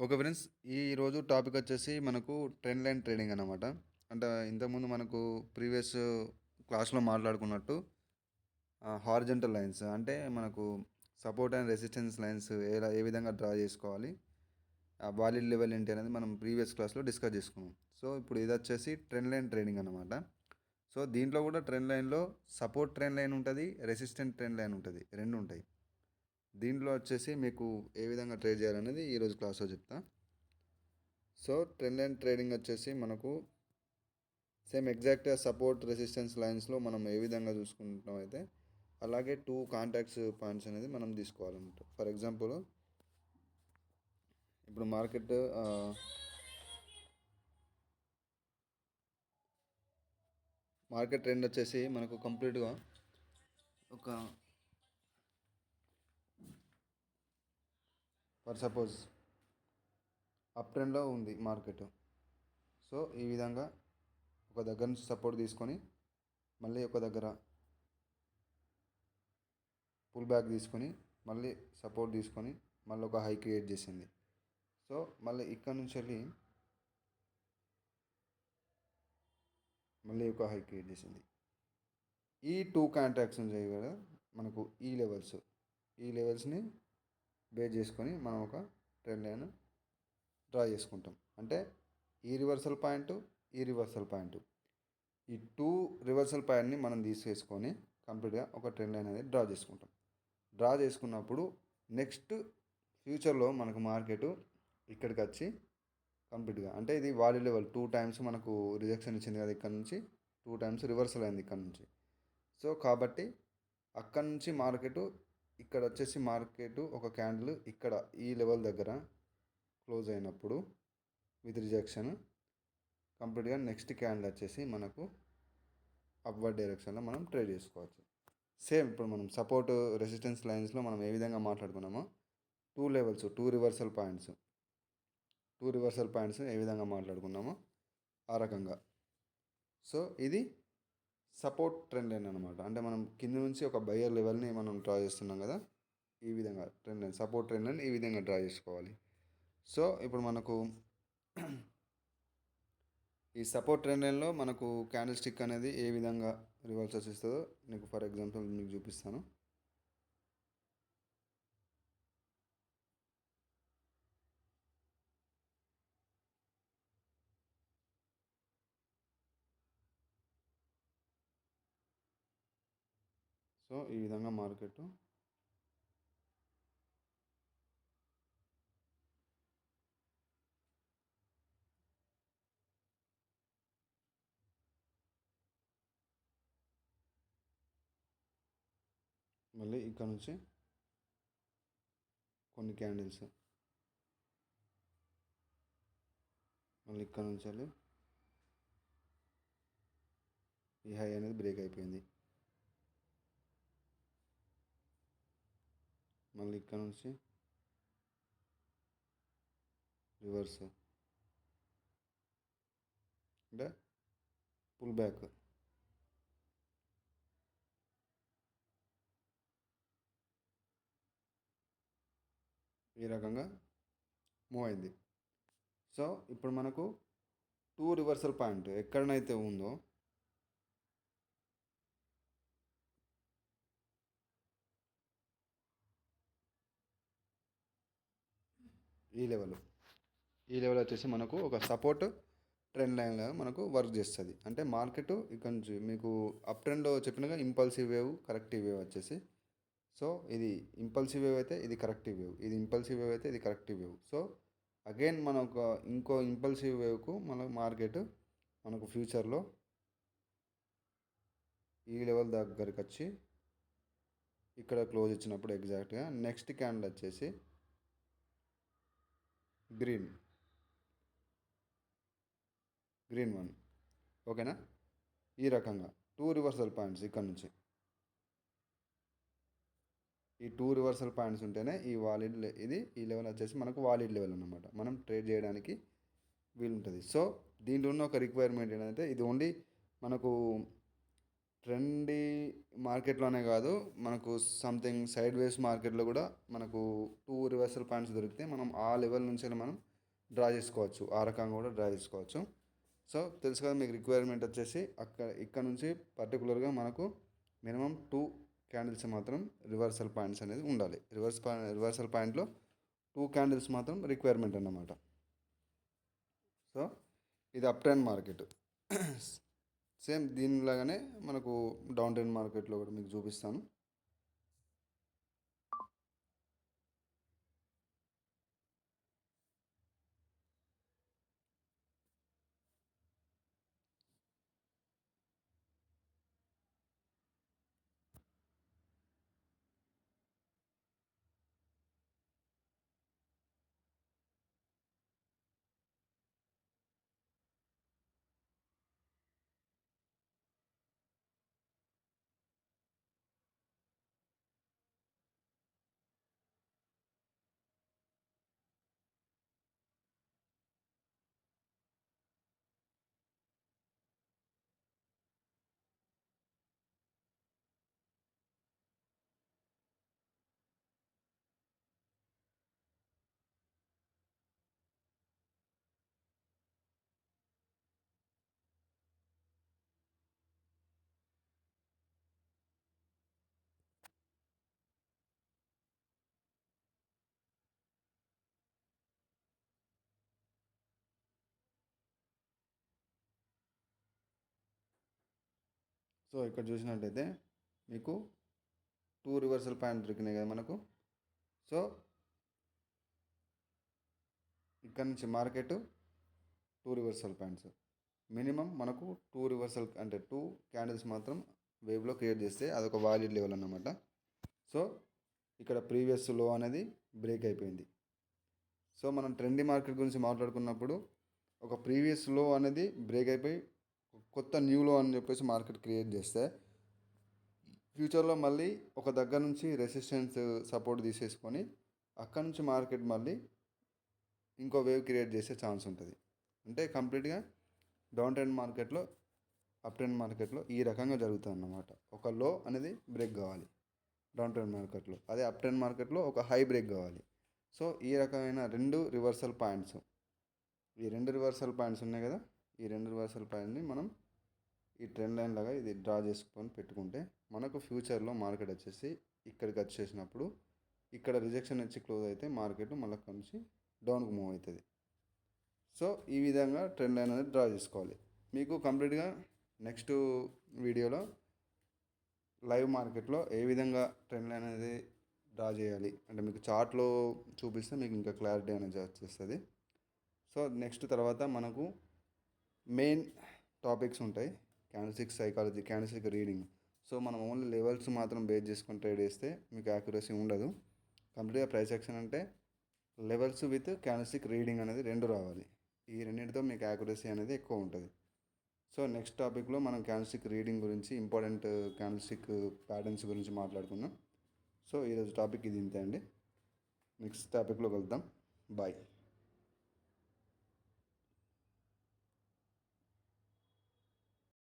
Okay friends. ఈరోజు topic వచ్చేసి మనకు ట్రెండ్ లైన్ ట్రేడింగ్ అన్నమాట. అంటే ఇంతకుముందు మనకు ప్రీవియస్ క్లాస్‌లో మాట్లాడుకున్నట్టు హారిజాంటల్ లైన్స్ అంటే మనకు సపోర్ట్ అండ్ రెసిస్టెన్స్ లైన్స్ ఏ విధంగా డ్రా చేసుకోవాలి. ఆ వాలిడ్ లెవెల్ ఏంటి అనేది మనం ప్రీవియస్ క్లాస్‌లో డిస్కస్ చేసుకున్నాం. సో, ఇప్పుడు ఇది వచ్చేసి ట్రెండ్ లైన్ ట్రేడింగ్ అన్నమాట. సో, దీంట్లో కూడా ట్రెండ్ లైన్‌లో సపోర్ట్ ట్రెండ్ లైన్ ఉంటది. రెసిస్టెంట్ ట్రెండ్ లైన్ ఉంటది. 2 ఉంటాయి. దీంట్లో వచ్చేసి మీకు ఏ విధంగా ట్రేడ్ చేయాలనేది ఈరోజు క్లాస్‌లో చెప్తా. సో ట్రెండ్ లైన్ ట్రేడింగ్ వచ్చేసి మనకు సేమ్ ఎగ్జాక్ట్గా సపోర్ట్ రెసిస్టెన్స్ లైన్స్లో మనం ఏ విధంగా చూసుకుంటాం అయితే అలాగే 2 కాంటాక్ట్స్ పాయింట్స్ అనేది మనం తీసుకోవాలన్నమాట. ఫర్ ఎగ్జాంపుల్ ఇప్పుడు మార్కెట్ ట్రెండ్ వచ్చేసి మనకు కంప్లీట్గా ఒక ఫర్ సపోజ్ అప్ ట్రెండ్లో ఉంది మార్కెట్. సో ఈ విధంగా ఒక దగ్గర నుంచి సపోర్ట్ తీసుకొని మళ్ళీ ఒక దగ్గర పుల్ బ్యాక్ తీసుకొని మళ్ళీ సపోర్ట్ తీసుకొని మళ్ళీ ఒక హై క్రియేట్ చేసింది. సో మళ్ళీ ఇక్కడ నుంచి వెళ్ళి మళ్ళీ ఒక హై క్రియేట్ చేసింది. ఈ 2 కాంట్రాక్ట్స్ ఉంటాయి కదా మనకు ఈ లెవెల్స్ని బేస్ చేసుకొని మనం ఒక ట్రెండ్ లైన్ డ్రా చేసుకుంటాం. అంటే ఈ రివర్సల్ పాయింట్ ఈ 2 రివర్సల్ పాయింట్ని మనం తీసేసుకొని కంప్లీట్గా ఒక ట్రెండ్ లైన్ అనేది డ్రా చేసుకుంటాం. డ్రా చేసుకున్నప్పుడు నెక్స్ట్ ఫ్యూచర్లో మనకు మార్కెట్ ఇక్కడికి వచ్చి కంప్లీట్గా అంటే ఇది వాల్యూ లెవెల్ 2 టైమ్స్ మనకు రిజెక్షన్ ఇచ్చింది కదా, ఇక్కడ నుంచి 2 టైమ్స్ రివర్సల్ అయింది ఇక్కడ నుంచి. సో కాబట్టి అక్కడ నుంచి ఇక్కడ వచ్చేసి మార్కెట్ ఒక క్యాండిల్ ఇక్కడ ఈ లెవెల్ దగ్గర క్లోజ్ అయినప్పుడు విత్ రిజెక్షన్ కంప్లీట్గా నెక్స్ట్ క్యాండిల్ వచ్చేసి మనకు అప్వర్డ్ డైరెక్షన్లో మనం ట్రేడ్ చేసుకోవచ్చు. సేమ్ ఇప్పుడు మనం సపోర్ట్ రెసిస్టెన్స్ లైన్స్లో మనం ఏ విధంగా మాట్లాడుకున్నామో 2 రివర్సల్ పాయింట్స్ ఏ విధంగా మాట్లాడుకున్నామో ఆ రకంగా. సో ఇది సపోర్ట్ ట్రెండ్ లైన్ అనమాట. అంటే మనం కింద నుంచి ఒక బయ్యర్ లెవెల్ని మనం డ్రా చేస్తున్నాం కదా, ఈ విధంగా trend line support trend line ఈ విధంగా డ్రా చేసుకోవాలి. సో ఇప్పుడు మనకు ఈ సపోర్ట్ ట్రెండ్ లైన్లో మనకు క్యాండిల్ స్టిక్ అనేది ఏ విధంగా రివర్సల్స్ ఇస్తుందో నీకు ఫర్ ఎగ్జాంపుల్ మీకు చూపిస్తాను. సో ఈ విధంగా మార్కెట్ మళ్ళీ ఇక్కడ నుంచి కొన్ని క్యాండిల్స్ మళ్ళీ ఇక్కడ నుంచి వెళ్ళి ఈ హై అనేది బ్రేక్ అయిపోయింది. మళ్ళీ ఇక్కడ నుంచి రివర్స్ అంటే పుల్ బ్యాక్. ఈ రకంగా మూవ్ అయింది. సో ఇప్పుడు మనకు 2 రివర్సల్ పాయింట్ ఎక్కడనైతే ఉందో ఈ లెవెల్ వచ్చేసి మనకు ఒక సపోర్ట్ ట్రెండ్ లైన్గా మనకు వర్క్ చేస్తుంది. అంటే మార్కెట్ ఇక్కడ నుంచి మీకు అప్ ట్రెండ్లో చెప్పినగా ఇంపల్సివ్ వేవ్ కరెక్టివ్ వేవ్ వచ్చేసి. సో ఇది ఇంపల్సివ్ వేవ్ అయితే ఇది కరెక్టివ్ వేవ్, ఇది ఇంపల్సివ్ వేవ్ అయితే ఇది కరెక్టివ్ వేవ్. సో అగైన్ మన ఒక ఇంకో ఇంపల్సివ్ వేవ్కు మన మార్కెట్ మనకు ఫ్యూచర్లో ఈ లెవెల్ దగ్గరికి వచ్చి ఇక్కడ క్లోజ్ ఇచ్చినప్పుడు ఎగ్జాక్ట్గా నెక్స్ట్ క్యాండిల్ వచ్చేసి గ్రీన్ వన్. ఓకేనా? ఈ రకంగా 2 రివర్సల్ పాయింట్స్ ఇక్కడ నుంచి ఈ 2 రివర్సల్ పాయింట్స్ ఉంటేనే ఈ లెవెల్ వచ్చేసి మనకు వాలిడ్ లెవెల్ అన్నమాట. మనం ట్రేడ్ చేయడానికి వీలుంటుంది. సో దీంట్లో ఉన్న ఒక రిక్వైర్మెంట్ ఏంటంటే ఇది ఓన్లీ మనకు ట్రెండీ మార్కెట్లోనే కాదు, మనకు సంథింగ్ సైడ్ వేస్ మార్కెట్లో కూడా మనకు టూ రివర్సల్ పాయింట్స్ దొరికితే మనం ఆ లెవెల్ నుంచి మనం డ్రా చేసుకోవచ్చు, ఆ రకంగా కూడా డ్రా చేసుకోవచ్చు. సో తెలుసు కదా మీకు రిక్వైర్మెంట్ వచ్చేసి ఇక్కడ నుంచి పర్టికులర్గా మనకు మినిమం టూ క్యాండిల్స్ మాత్రం రివర్సల్ పాయింట్స్ అనేది ఉండాలి. రివర్సల్ పాయింట్లో టూ క్యాండిల్స్ మాత్రం రిక్వైర్మెంట్ అన్నమాట. సో ఇది అప్ ట్రెండ్ మార్కెట్. సేమ్ దీనిలాగానే మనకు డౌన్ ట్రెండ్ మార్కెట్లో కూడా మీకు చూపిస్తాను. సో ఇక్కడ చూసినట్టయితే మీకు టూ రివర్సల్ పాయింట్ దొరికినాయి కదా మనకు. సో ఇక్కడ నుంచి market two reversal points minimum మనకు టూ రివర్సల్ అంటే టూ క్యాండిల్స్ మాత్రం వేవ్లో క్రియేట్ చేస్తే అదొక వాలిడ్ లెవెల్ అన్నమాట. సో ఇక్కడ ప్రీవియస్ లో అనేది బ్రేక్ అయిపోయింది. సో మనం ట్రెండీ మార్కెట్ గురించి మాట్లాడుకున్నప్పుడు ఒక ప్రీవియస్ లో అనేది బ్రేక్ అయిపోయి కొత్త న్యూ లో అని చెప్పేసి మార్కెట్ క్రియేట్ చేస్తే ఫ్యూచర్లో మళ్ళీ ఒక దగ్గర నుంచి రెసిస్టెన్స్ సపోర్ట్ తీసేసుకొని అక్కడ నుంచి మార్కెట్ మళ్ళీ ఇంకో వేవ్ క్రియేట్ చేసే ఛాన్స్ ఉంటుంది. అంటే కంప్లీట్గా డౌన్ ట్రెండ్ మార్కెట్లో అప్ ట్రెండ్ మార్కెట్లో ఈ రకంగా జరుగుతుంది అన్నమాట. ఒక లో అనేది బ్రేక్ కావాలి డౌన్ ట్రెండ్ మార్కెట్లో, అదే అప్ ట్రెండ్ మార్కెట్లో ఒక హై బ్రేక్ కావాలి. సో ఈ రకమైన రెండు రివర్సల్ పాయింట్స్, ఈ రెండు రివర్సల్ పాయింట్స్ ఉన్నాయి కదా, ఈ రెండు రివర్సల్ పాయింట్ని మనం ఈ ట్రెండ్ లైన్ లాగా ఇది డ్రా చేసుకొని పెట్టుకుంటే మనకు ఫ్యూచర్లో మార్కెట్ వచ్చేసి ఇక్కడికి వచ్చేసినప్పుడు ఇక్కడ రిజెక్షన్ వచ్చి క్లోజ్ అయితే మార్కెట్ మళ్ళీ నుంచి డౌన్కి మూవ్ అవుతుంది. సో ఈ విధంగా ట్రెండ్ లైన్ అనేది డ్రా చేసుకోవాలి. మీకు కంప్లీట్గా నెక్స్ట్ వీడియోలో లైవ్ మార్కెట్లో ఏ విధంగా ట్రెండ్ లైన్ అనేది డ్రా చేయాలి అంటే మీకు చార్ట్లో చూపిస్తే మీకు ఇంకా క్లారిటీ అనేది వచ్చేస్తుంది. సో నెక్స్ట్ తర్వాత మనకు మెయిన్ టాపిక్స్ ఉంటాయి, candlestick psychology, candlestick reading. So మనం ఓన్లీ లెవెల్స్ మాత్రం బేస్ చేసుకొని ట్రేడ్ చేస్తే మీకు యాక్యురసీ ఉండదు. కంప్లీట్గా ప్రైస్ యాక్షన్ అంటే లెవెల్స్ విత్ క్యాండిల్స్టిక్ రీడింగ్ అనేది రెండు రావాలి. ఈ రెండింటితో మీకు యాక్యురసీ అనేది ఎక్కువ ఉంటుంది. సో నెక్స్ట్ టాపిక్లో మనం క్యాండిల్స్టిక్ రీడింగ్ గురించి, ఇంపార్టెంట్ క్యాండిల్స్టిక్ ప్యాటర్న్స్ గురించి మాట్లాడుకుందాం. సో ఈరోజు టాపిక్ ఇది ఇంతే అండి. నెక్స్ట్ టాపిక్లో కలుద్దాం. బాయ్.